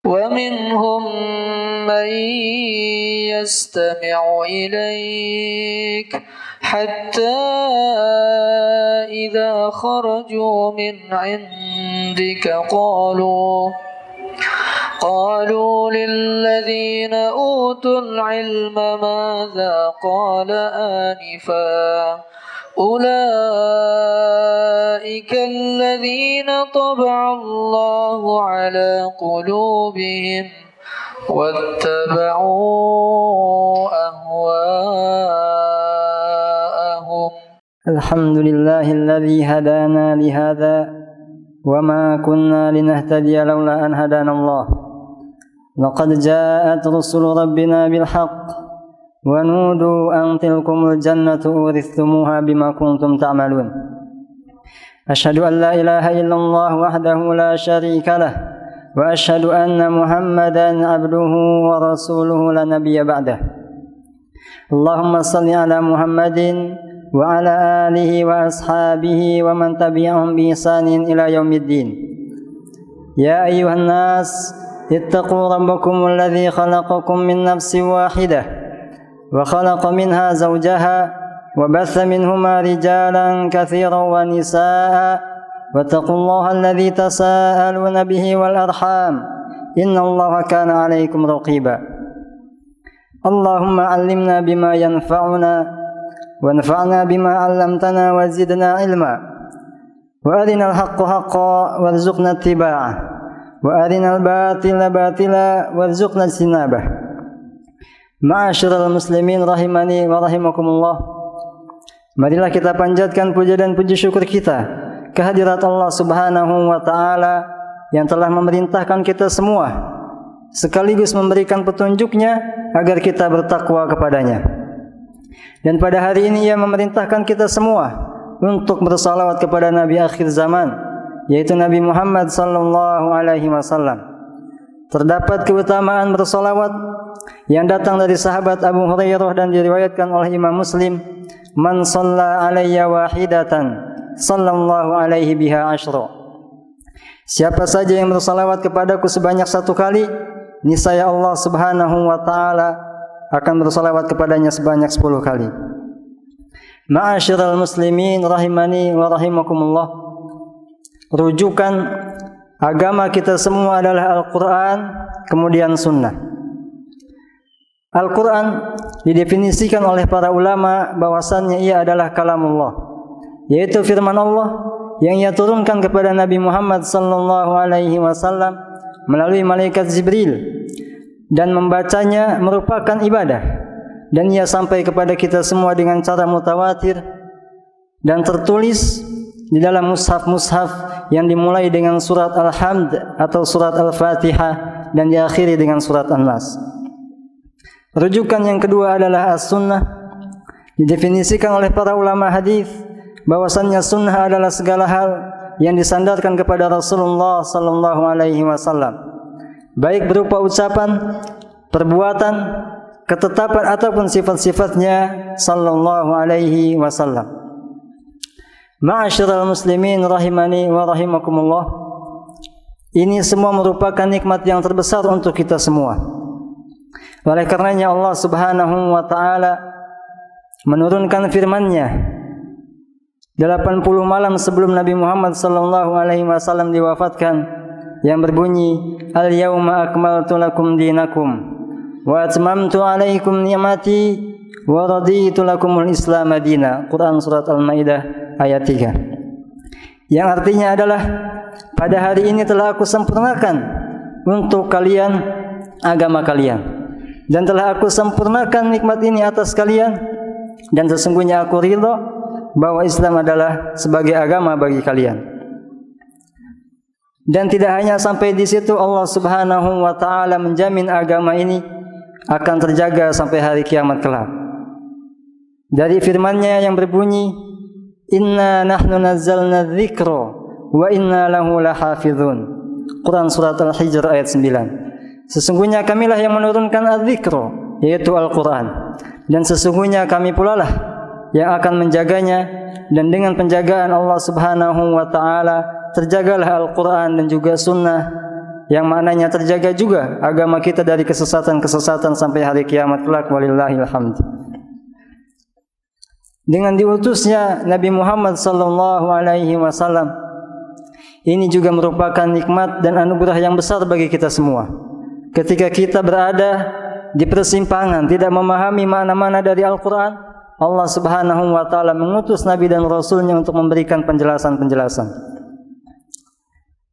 ومنهم من يستمع إليك حتى إذا خرجوا من عندك قالوا للذين أوتوا العلم ماذا قال آنفا أولئك الذين طبع الله على قلوبهم واتبعوا أهواءهم. الحمد لله الذي هدانا لهذا وما كنا لنهتدي لولا أن هدانا الله. لقد جاءت رسل ربنا بالحق ونودوا أن تلكم الجنة أورثتموها بما كنتم تعملون. أشهد أن لا إله إلا الله وحده لا شريك له وأشهد أن محمدا عبده ورسوله لا نبي بعده. اللهم صل على محمد وعلى آله وأصحابه ومن تبعهم بإحسان إلى يوم الدين. يا أيها الناس اتقوا ربكم الذي خلقكم من نفس واحدة وخلق منها زوجها وبث منهما رجالا كثيرا ونساء واتقوا الله الذي تساءلون به والأرحام إن الله كان عليكم رقيبا. اللهم علمنا بما ينفعنا وانفعنا بما علمتنا وزدنا علما وأرنا الحق حقا وارزقنا اتباعه وأرنا الباطل باطلا وارزقنا اجتنابه. Ma'asyiral muslimin rahimani wa rahimakumullah. Marilah kita panjatkan puja dan puji syukur kita kehadirat Allah Subhanahu wa taala yang telah memerintahkan kita semua sekaligus memberikan petunjuknya agar kita bertakwa kepadanya. Dan pada hari ini Ia memerintahkan kita semua untuk bersalawat kepada Nabi akhir zaman, yaitu Nabi Muhammad sallallahu alaihi wasallam. Terdapat keutamaan bersalawat yang datang dari sahabat Abu Hurairah dan diriwayatkan oleh Imam Muslim, "Man shalla alayya wahidatan, sallallahu alaihi biha asyra." Siapa saja yang bersalawat kepadaku sebanyak satu kali, niscaya Allah Subhanahu wa taala akan bersalawat kepadanya sebanyak 10 kali. Ma'asyiral muslimin rahimani wa rahimakumullah. Rujukan agama kita semua adalah Al-Quran, kemudian Sunnah. Al-Quran didefinisikan oleh para ulama bahwasannya ia adalah kalamullah, yaitu firman Allah yang ia turunkan kepada Nabi Muhammad sallallahu alaihi wasallam melalui malaikat Jibril, dan membacanya merupakan ibadah, dan ia sampai kepada kita semua dengan cara mutawatir dan tertulis di dalam mushaf-mushaf yang dimulai dengan surat Al-Hamd atau surat Al-Fatihah dan diakhiri dengan surat An-Nas. Rujukan yang kedua adalah As-Sunnah. Didefinisikan oleh para ulama hadis bahwasannya sunnah adalah segala hal yang disandarkan kepada Rasulullah sallallahu alaihi wasallam, baik berupa ucapan, perbuatan, ketetapan ataupun sifat-sifatnya sallallahu alaihi wasallam. Ma'asyiral muslimin rahimani wa rahimakumullah. Ini semua merupakan nikmat yang terbesar untuk kita semua. Oleh karenanya Allah Subhanahu wa taala menurunkan firman-Nya 80 malam sebelum Nabi Muhammad sallallahu alaihi wasallam diwafatkan, yang berbunyi, "Al-yauma akmaltu lakum dinakum wa atmamtu alaikum ni'mati wa raditu lakumul Islam madina." Quran surat Al-Maidah ayat 3. Yang artinya adalah, pada hari ini telah aku sempurnakan untuk kalian agama kalian, dan telah aku sempurnakan nikmat ini atas kalian, dan sesungguhnya aku ridha bahwa Islam adalah sebagai agama bagi kalian. Dan tidak hanya sampai di situ, Allah Subhanahu wa taala menjamin agama ini akan terjaga sampai hari kiamat kelak. Dari firman-Nya yang berbunyi, "Inna nahnu nazzalna dzikra wa inna lahu lahafizun." Quran surat Al-Hijr ayat 9. Sesungguhnya kamilah yang menurunkan az-zikra, yaitu Al-Quran, dan sesungguhnya kami pula lah yang akan menjaganya, dan dengan penjagaan Allah Subhanahu wa taala terjagalah Al-Quran dan juga sunnah yang maknanya terjaga juga agama kita dari kesesatan-kesesatan sampai hari kiamat kelak, walillahil hamd. Dengan diutusnya Nabi Muhammad sallallahu alaihi wasallam, ini juga merupakan nikmat dan anugerah yang besar bagi kita semua. Ketika kita berada di persimpangan, tidak memahami makna-makna dari Al-Quran, Allah Subhanahu wa ta'ala mengutus Nabi dan Rasulnya untuk memberikan penjelasan-penjelasan.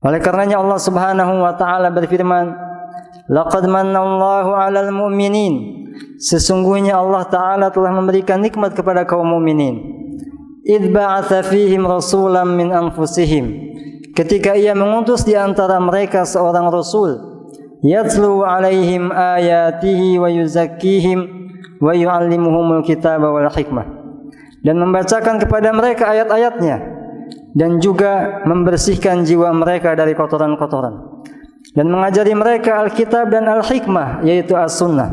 Oleh karenanya Allah Subhanahu wa ta'ala berfirman, "Laqad manallahu 'alal mu'minin." Sesungguhnya Allah Ta'ala telah memberikan nikmat kepada kaum mukminin. "Idz ba'atsa fihim rasulan min anfusihim." Ketika ia mengutus di antara mereka seorang rasul, yatlu 'alaihim ayatihi wa yuzakkihim wa yu'allimuhumul kitaba wal hikmah. Dan membacakan kepada mereka ayat-ayatnya dan juga membersihkan jiwa mereka dari kotoran-kotoran dan mengajari mereka Alkitab dan Al-Hikmah, yaitu As-Sunnah.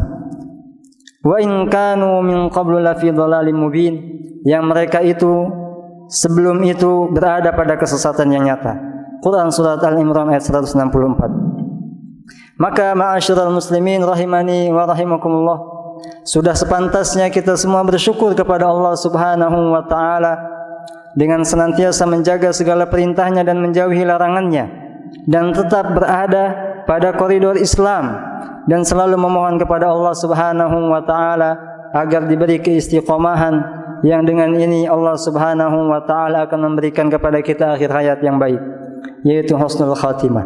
Wa in kanu min qablu lafi dhalalin mubin, yang mereka itu sebelum itu berada pada kesesatan yang nyata. Quran surat Al-Imran ayat 164. Maka ma'asyiral muslimin rahimani wa rahimakumullah, sudah sepantasnya kita semua bersyukur kepada Allah Subhanahu wa ta'ala dengan senantiasa menjaga segala perintahnya dan menjauhi larangannya, dan tetap berada pada koridor Islam, dan selalu memohon kepada Allah Subhanahu wa ta'ala agar diberi keistiqomahan, yang dengan ini Allah Subhanahu wa ta'ala akan memberikan kepada kita akhir hayat yang baik, yaitu husnul khatimah.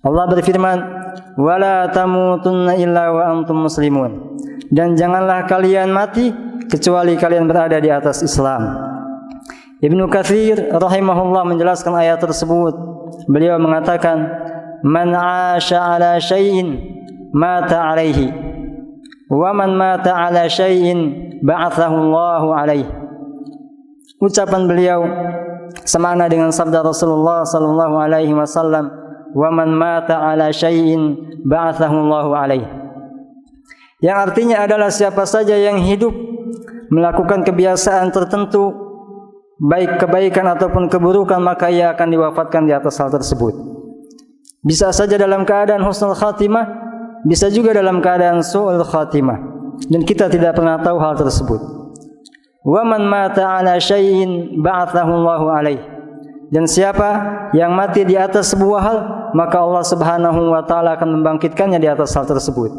Allah berfirman, "Wala tamutunna illa wa antum muslimun." Dan janganlah kalian mati kecuali kalian berada di atas Islam. Ibnu Katsir rahimahullah menjelaskan ayat tersebut. Beliau mengatakan, "Man 'asha 'ala syai'in mata 'alaihi, wa man mata 'ala syai'in ba'athahu Allahu 'alaihi." Ucapan beliau semakna dengan sabda Rasulullah sallallahu alaihi wasallam, "Wa man mata 'ala syai'in ba'athahu Allahu 'alaihi." Yang artinya adalah siapa saja yang hidup melakukan kebiasaan tertentu, baik kebaikan ataupun keburukan, maka ia akan diwafatkan di atas hal tersebut. Bisa saja dalam keadaan husnul khatimah, bisa juga dalam keadaan su'ul khatimah, dan kita tidak pernah tahu hal tersebut. Wa man mata 'ala syai'in ba'athahu Allahu 'alaihi. Dan siapa yang mati di atas sebuah hal, maka Allah Subhanahu wa ta'ala akan membangkitkannya di atas hal tersebut.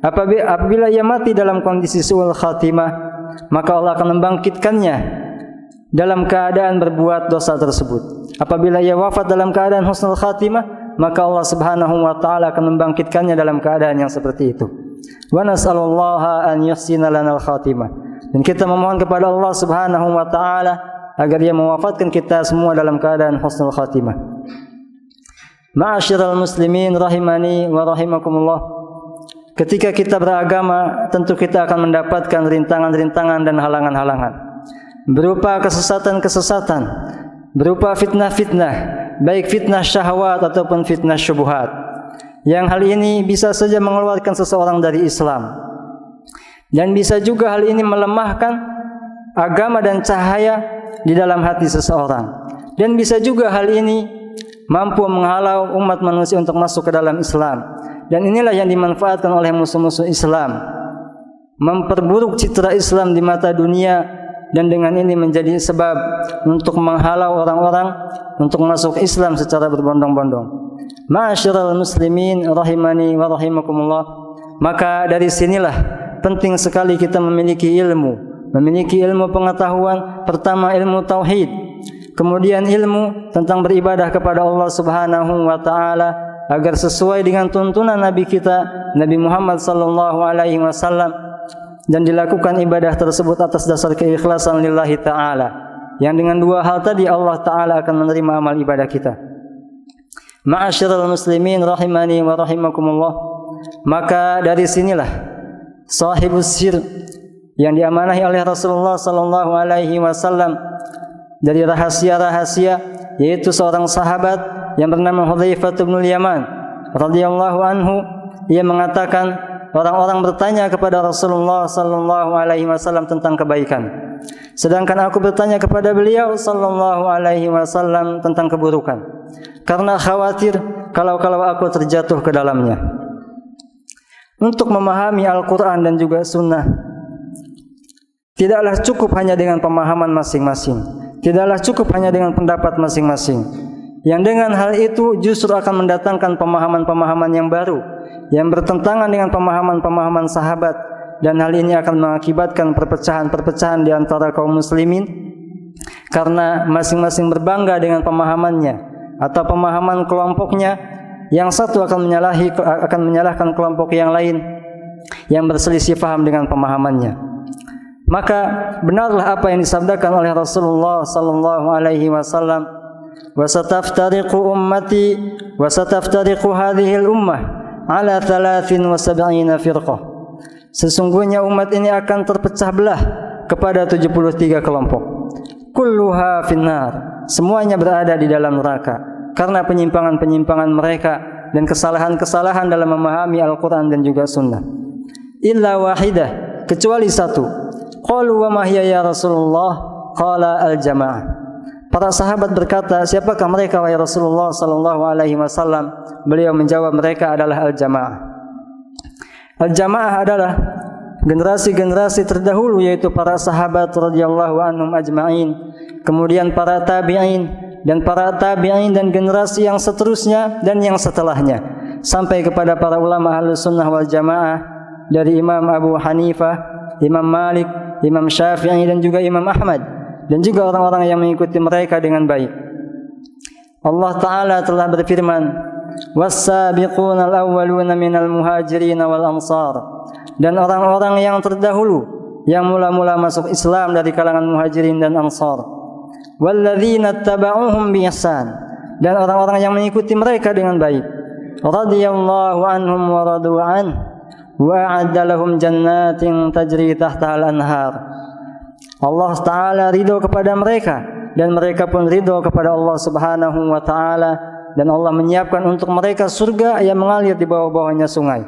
Apabila ia mati dalam kondisi su'ul khatimah, maka Allah akan membangkitkannya dalam keadaan berbuat dosa tersebut. Apabila ia wafat dalam keadaan husnul khatimah, maka Allah Subhanahu wa ta'ala akan membangkitkannya dalam keadaan yang seperti itu. Wa nas'alullaha an yuhsina lanal khatimah. Dan kita memohon kepada Allah Subhanahu wa ta'ala agar Dia mewafatkan kita semua dalam keadaan husnul khatimah. Ma'asyiral muslimin rahimani wa rahimakumullah. Ketika kita beragama, tentu kita akan mendapatkan rintangan-rintangan dan halangan-halangan berupa kesesatan-kesesatan, berupa fitnah-fitnah, baik fitnah syahwat ataupun fitnah syubhat, yang hal ini bisa saja mengeluarkan seseorang dari Islam, dan bisa juga hal ini melemahkan agama dan cahaya di dalam hati seseorang, dan bisa juga hal ini mampu menghalau umat manusia untuk masuk ke dalam Islam. Dan inilah yang dimanfaatkan oleh musuh-musuh Islam, memperburuk citra Islam di mata dunia, dan dengan ini menjadi sebab untuk menghalau orang-orang untuk masuk Islam secara berbondong-bondong. Ma'asyiral muslimin rahimani wa rahimakumullah. Maka dari sinilah penting sekali kita memiliki ilmu pengetahuan. Pertama ilmu tauhid, kemudian ilmu tentang beribadah kepada Allah Subhanahu wa ta'ala agar sesuai dengan tuntunan Nabi kita Nabi Muhammad sallallahu alaihi wasallam, dan dilakukan ibadah tersebut atas dasar keikhlasan lillahi ta'ala, yang dengan dua hal tadi Allah ta'ala akan menerima amal ibadah kita. Ma'asyiral muslimin rahimani wa rahimakumullah. Maka dari sinilah sahibus sir yang diamanahi oleh Rasulullah sallallahu alaihi wasallam dari rahasia-rahasia, yaitu seorang sahabat yang bernama Hudzaifah bin Yaman radhiyallahu anhu. Ia mengatakan, orang-orang bertanya kepada Rasulullah sallallahu alaihi wasallam tentang kebaikan, sedangkan aku bertanya kepada beliau sallallahu alaihi wasallam tentang keburukan, karena khawatir kalau aku terjatuh ke dalamnya. Untuk memahami Al-Quran dan juga Sunnah, tidaklah cukup hanya dengan pemahaman masing-masing, tidaklah cukup hanya dengan pendapat masing-masing, yang dengan hal itu justru akan mendatangkan pemahaman-pemahaman yang baru, yang bertentangan dengan pemahaman-pemahaman sahabat, dan hal ini akan mengakibatkan perpecahan-perpecahan di antara kaum muslimin, karena masing-masing berbangga dengan pemahamannya atau pemahaman kelompoknya. Yang satu akan menyalahkan kelompok yang lain yang berselisih paham dengan pemahamannya. Maka benarlah apa yang disabdakan oleh Rasulullah sallallahu alaihi wasallam, wa sataftariqu ummati wa sataftariqu hadhihi al-ummah ala 73 firqah. Sesungguhnya umat ini akan terpecah belah kepada 73 kelompok. Kulluha finnar, semuanya berada di dalam neraka karena penyimpangan-penyimpangan mereka dan kesalahan-kesalahan dalam memahami Al-Quran dan juga Sunnah. Illa wahidah, kecuali satu. Qalu wa ma hiya ya Rasulullah? Qala al-jamaah. Para sahabat berkata, siapakah mereka wahai Rasulullah sallallahu alaihi wasallam? Beliau menjawab, mereka adalah al-jamaah. Al-jamaah adalah generasi-generasi terdahulu, yaitu para sahabat radhiyallahu anhum ajma'in, kemudian para tabi'in, dan para tabi'in dan generasi yang seterusnya dan yang setelahnya, sampai kepada para ulama Ahlus Sunnah wal Jamaah dari Imam Abu Hanifah, Imam Malik, Imam Syafi'i dan juga Imam Ahmad, dan juga orang-orang yang mengikuti mereka dengan baik. Allah Ta'ala telah berfirman, was-sabiquna al-awwaluna minal muhajirin wal ansar, dan orang-orang yang terdahulu yang mula-mula masuk Islam dari kalangan muhajirin dan ansar, walladzina tabauhum bi ihsan, dan orang-orang yang mengikuti mereka dengan baik, radhiyallahu anhum wa radu an wa a'adda lahum jannatin tajri tahtaha al-anhar. Allah Ta'ala ridho kepada mereka dan mereka pun ridho kepada Allah Subhanahu wa Ta'ala, dan Allah menyiapkan untuk mereka surga yang mengalir di bawah-bawahnya sungai.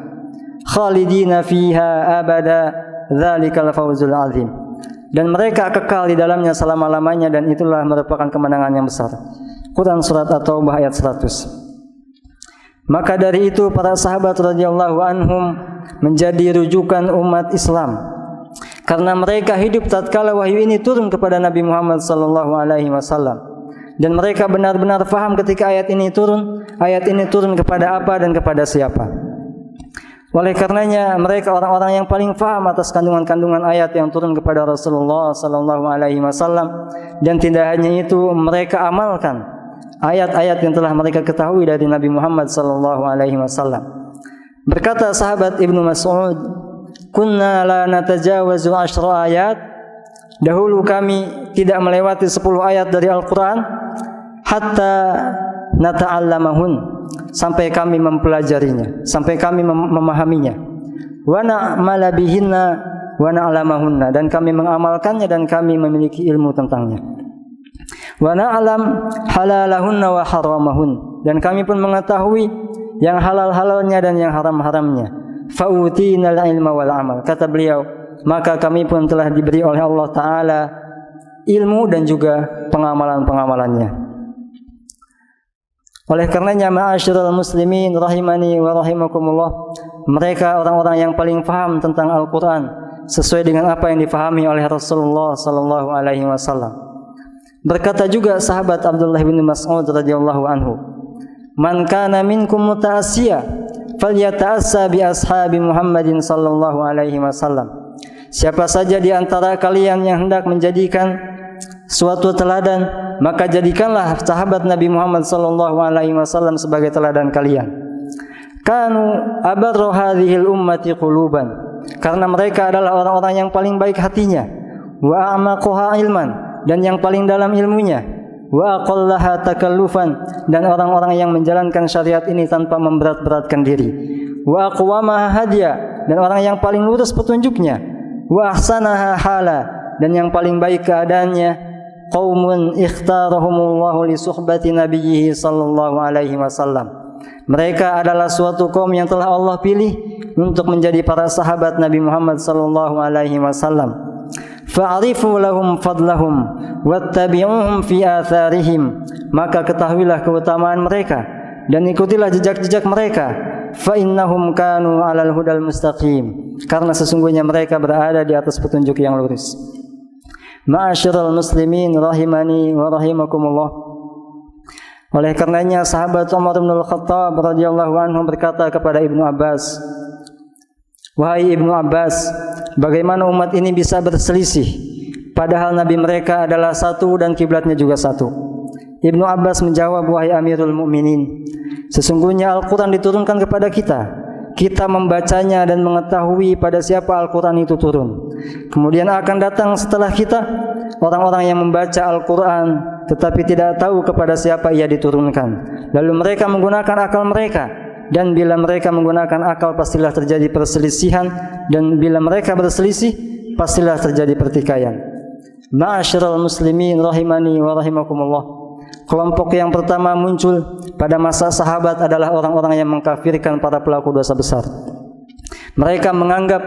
Khalidina fiha abada, dzalikal fawzul azim. Dan mereka kekal di dalamnya selama-lamanya, dan itulah merupakan kemenangan yang besar. Quran surat At-Taubah ayat 100. Maka dari itu para sahabat radhiyallahu anhum menjadi rujukan umat Islam, karena mereka hidup tatkala wahyu ini turun kepada Nabi Muhammad sallallahu alaihi wasallam, dan mereka benar-benar faham ketika ayat ini turun kepada apa dan kepada siapa. Oleh karenanya mereka orang-orang yang paling faham atas kandungan-kandungan ayat yang turun kepada Rasulullah sallallahu alaihi wasallam, dan tidak hanya itu, mereka amalkan ayat-ayat yang telah mereka ketahui dari Nabi Muhammad sallallahu alaihi wasallam. Berkata sahabat Ibnu Mas'ud, "Kunna la natajawazu 10 ayat." Dahulu kami tidak melewati 10 ayat dari Al-Qur'an, hatta nata'allamahun, sampai kami mempelajarinya, sampai kami memahaminya. Wa na'mala bihinna wa na'lamahunna, dan kami mengamalkannya dan kami memiliki ilmu tentangnya. Wa na'lam halalahunna wa haramahun, dan kami pun mengetahui yang halal-halalnya dan yang haram-haramnya. Fa'utinal ilma wal amal, kata beliau, maka kami pun telah diberi oleh Allah Ta'ala ilmu dan juga pengamalan-pengamalannya. Oleh karenanya ma'asyiral muslimin rahimani wa rahimakumullah, mereka orang-orang yang paling paham tentang Al-Quran sesuai dengan apa yang difahami oleh Rasulullah sallallahu alaihi wasallam. Berkata juga sahabat Abdullah bin Mas'ud radhiyallahu anhu, "Man kana minkum muta'assiya falyata'assa bi ashabi Muhammadin sallallahu alaihi wasallam." Siapa saja di antara kalian yang hendak menjadikan suatu teladan, maka jadikanlah sahabat Nabi Muhammad sallallahu alaihi wasallam sebagai teladan kalian. Kanu abarru hadhil ummati quluban, karena mereka adalah orang-orang yang paling baik hatinya, wa a'maquha ilman, dan yang paling dalam ilmunya, wa aqallaha takallufan, dan orang-orang yang menjalankan syariat ini tanpa memberat-beratkan diri, wa aqwamaha hadya, dan orang yang paling lurus petunjuknya, wa ahsanaha hala, dan yang paling baik keadaannya, qaumun ikhtarahumullahu li suhbati nabiyhi sallallahu alaihi wasallam. Mereka adalah suatu kaum yang telah Allah pilih untuk menjadi para sahabat Nabi Muhammad sallallahu alaihi wasallam. Fa'rifu lahum fadlahum wattabi'uhum fi atharihim, maka ketahuilah keutamaan mereka dan ikutilah jejak-jejak mereka, fa innahum kanu 'alal hudal mustaqim, karena sesungguhnya mereka berada di atas petunjuk yang lurus. Ma'asyiral muslimin rahimani wa rahimakumullah. Oleh karenanya sahabat Umar bin Al-Khattab radhiyallahu anhu berkata kepada Ibnu Abbas, "Wahai Ibnu Abbas, bagaimana umat ini bisa berselisih padahal nabi mereka adalah satu dan kiblatnya juga satu?" Ibnu Abbas menjawab, "Wahai Amirul Mukminin, sesungguhnya Al-Qur'an diturunkan kepada kita. Kita membacanya dan mengetahui pada siapa Al-Quran itu turun. Kemudian akan datang setelah kita orang-orang yang membaca Al-Quran tetapi tidak tahu kepada siapa ia diturunkan. Lalu mereka menggunakan akal mereka, dan bila mereka menggunakan akal pastilah terjadi perselisihan, dan bila mereka berselisih pastilah terjadi pertikaian." Ma'asyiral muslimin rahimani wa rahimakumullah. Kelompok yang pertama muncul pada masa sahabat adalah orang-orang yang mengkafirkan para pelaku dosa besar. Mereka menganggap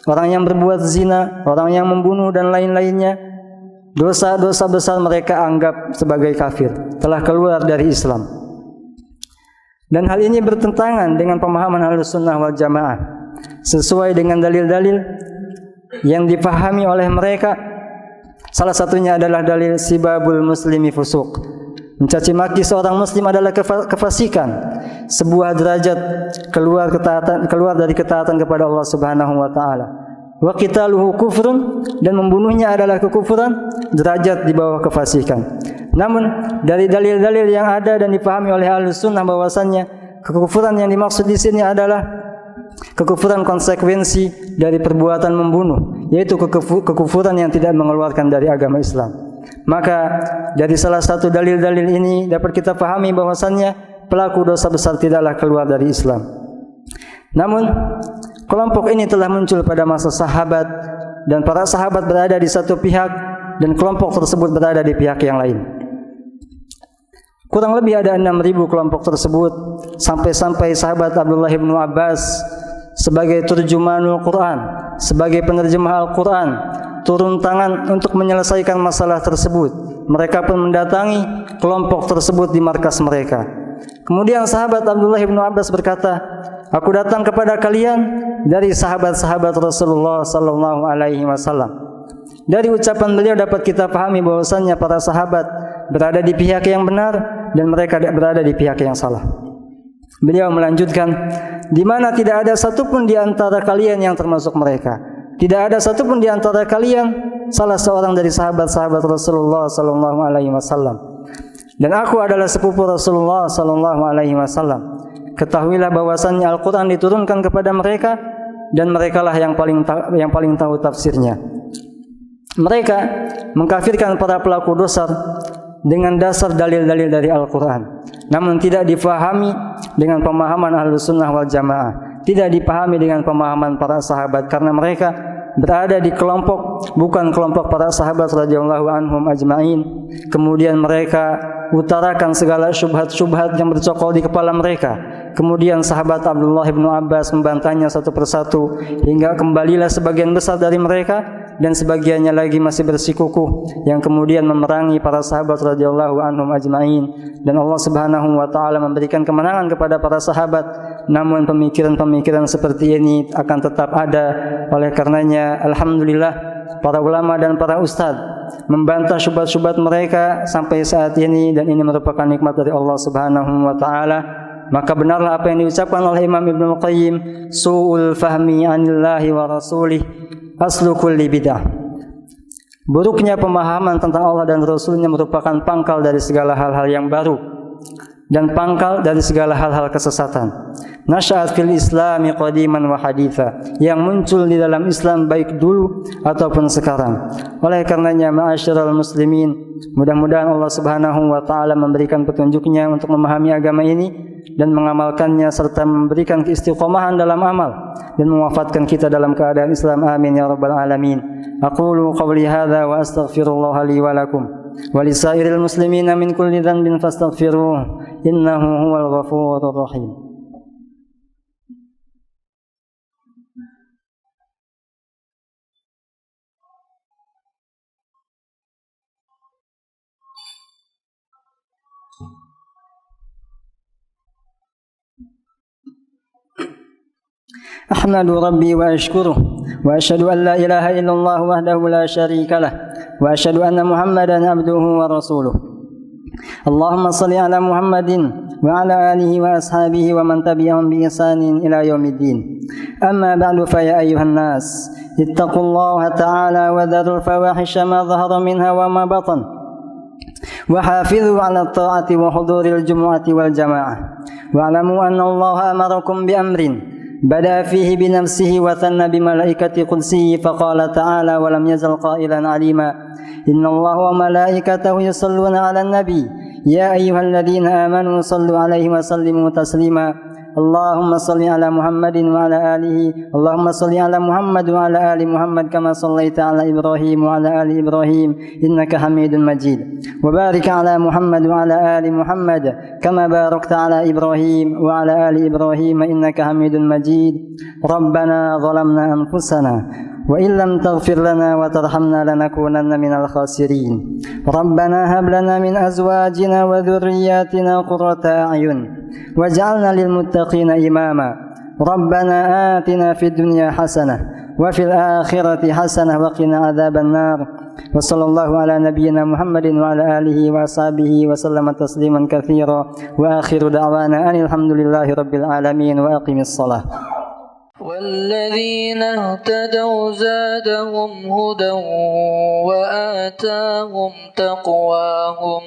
orang yang berbuat zina, orang yang membunuh dan lain-lainnya, dosa-dosa besar mereka anggap sebagai kafir, telah keluar dari Islam. Dan hal ini bertentangan dengan pemahaman Ahlussunnah wal Jamaah, sesuai dengan dalil-dalil yang dipahami oleh mereka. Salah satunya adalah dalil sibabul muslimi fusuq. Mencaci maki seorang muslim adalah kefasikan, sebuah derajat keluar dari ketaatan kepada Allah Subhanahu wa taala. Wa qitaluhu kufrun, dan membunuhnya adalah kekufuran, derajat di bawah kefasikan. Namun dari dalil-dalil yang ada dan dipahami oleh Ahlussunnah bahwasannya kekufuran yang dimaksud di sini adalah kekufuran konsekuensi dari perbuatan membunuh, yaitu kekufuran yang tidak mengeluarkan dari agama Islam. Maka dari salah satu dalil-dalil ini dapat kita pahami bahwasannya pelaku dosa besar tidaklah keluar dari Islam. Namun kelompok ini telah muncul pada masa sahabat, dan para sahabat berada di satu pihak dan kelompok tersebut berada di pihak yang lain. Kurang lebih ada 6.000 kelompok tersebut, sampai-sampai sahabat Abdullah bin Abbas sebagai turjumanul Quran, sebagai penerjemah Al-Quran, turun tangan untuk menyelesaikan masalah tersebut. Mereka pun mendatangi kelompok tersebut di markas mereka. Kemudian sahabat Abdullah bin Abbas berkata, "Aku datang kepada kalian dari sahabat-sahabat Rasulullah sallallahu alaihi wasallam." Dari ucapan beliau dapat kita pahami bahwasannya para sahabat berada di pihak yang benar dan mereka berada di pihak yang salah. Beliau melanjutkan, "Di mana tidak ada satupun di antara kalian yang termasuk mereka. Tidak ada satupun di antara kalian salah seorang dari sahabat-sahabat Rasulullah sallallahu alaihi wasallam. Dan aku adalah sepupu Rasulullah sallallahu alaihi wasallam. Ketahuilah bahwasannya Al-Qur'an diturunkan kepada mereka dan merekalah yang paling tahu tafsirnya." Mereka mengkafirkan para pelaku dosa dengan dasar dalil-dalil dari Al-Quran, namun tidak difahami dengan pemahaman Ahlussunnah wal Jamaah, tidak dipahami dengan pemahaman para sahabat, karena mereka berada di kelompok bukan kelompok para sahabat radhiyallahu anhum ajma'in. Kemudian mereka utarakan segala syubhat-syubhat yang bercokol di kepala mereka. Kemudian sahabat Abdullah bin Abbas membantahnya satu persatu, hingga kembalilah sebagian besar dari mereka dan sebagiannya lagi masih bersikukuh yang kemudian memerangi para sahabat radhiyallahu anhum ajma'in, dan Allah Subhanahu wa taala memberikan kemenangan kepada para sahabat. Namun pemikiran-pemikiran seperti ini akan tetap ada. Oleh karenanya alhamdulillah para ulama dan para ustadz membantah syubhat-syubhat mereka sampai saat ini, dan ini merupakan nikmat dari Allah Subhanahu wa taala. Maka benarlah apa yang diucapkan oleh Imam Ibnu Qayyim, su'ul fahmi anillahi wa rasulih aslu kulli bid'ah. Buruknya pemahaman tentang Allah dan Rasulnya merupakan pangkal dari segala hal-hal yang baru dan pangkal dari segala hal-hal kesesatan. Nasya'at fil islami qadiman wa haditha, yang muncul di dalam Islam baik dulu ataupun sekarang. Oleh karenanya ma'asyiral muslimin, mudah-mudahan Allah Subhanahu wa taala memberikan petunjuknya untuk memahami agama ini dan mengamalkannya, serta memberikan keistiqomahan dalam amal dan mewafatkan kita dalam keadaan Islam. Amin ya rabbal alamin. Aqulu qawli hadza wa astaghfirullah li wa lakum wa lisairil muslimina min kulli dhanbin fastaghfiruh innahu huwal ghafurur rahim. أحمد ربي وأشكره وأشهد أن لا إله إلا الله وحده لا شريك له وأشهد أن محمدا عبده ورسوله اللهم صل على محمد وعلى آله وأصحابه ومن تبعهم بإحسان إلى يوم الدين أما بعد فيا أيها الناس اتقوا الله تعالى وذروا الفواحش ما ظهر منها وما بطن وحافظوا على الطاعة وحضور الجمعة والجماعة واعلموا أن الله أمركم بأمر بدأ فيه بنفسه وثنى بملائكة قدسه فقال تعالى ولم يزل قائلا عليما إن الله وملائكته يصلون على النبي يا أيها الذين آمنوا صلوا عليه وسلموا تسليما اللهم صل على محمد وعلى آله اللهم صل على محمد وعلى آل محمد كما صليت على إبراهيم وعلى آل إبراهيم إنك حميد مجيد وبارك على محمد وعلى آل محمد كما باركت على إبراهيم وعلى آل إبراهيم إنك حميد مجيد ربنا ظلمنا أنفسنا وإن لم تغفر لنا وترحمنا لنكونن من الخاسرين ربنا هب لنا من أزواجنا وذرياتنا قرة أعين واجعلنا للمتقين إماما ربنا آتنا في الدنيا حسنة وفي الآخرة حسنة وقنا عذاب النار وصلى الله على نبينا محمد وعلى آله وأصحابه وسلم تسليما كثيرا وآخر دعوانا أن الحمد لله رب العالمين وأقم الصلاة والذين اهتدوا زادهم هدى وآتاهم تقواهم